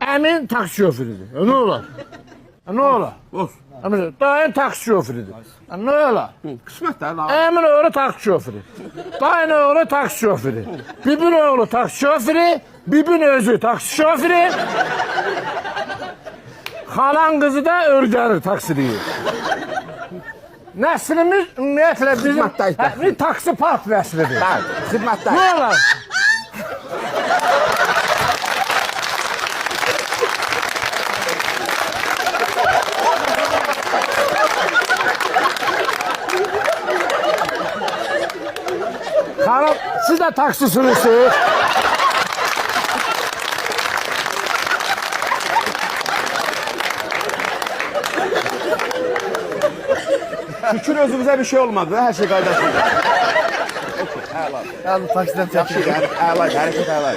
Əmin taksi şoförüdür. Nə olar? Nə olar? Olsun. Dayın taksi şoförüdür. Nə olar? Qismət də lan. Əmin oğlu taksi şoförü. Dayın oğlu taksi şoförü. Bibin oğlu taksi şoförü. Bibin özü taksi şoförü. Xalan qızı da ördərir taksiliyi. Nəslimiz ümumiyyətlə bizim Xidmətdəyik. bir taksi park nəslidir. Bəli, xidmətdə. Nə olar? Xanım, siz də taksi sürürsünüz. Şükür özümüzə bir şey olmadı. Hər şey qaydasında. Okey, əla. Yəni taksidən Yaxşı, əla, hərəkət əla.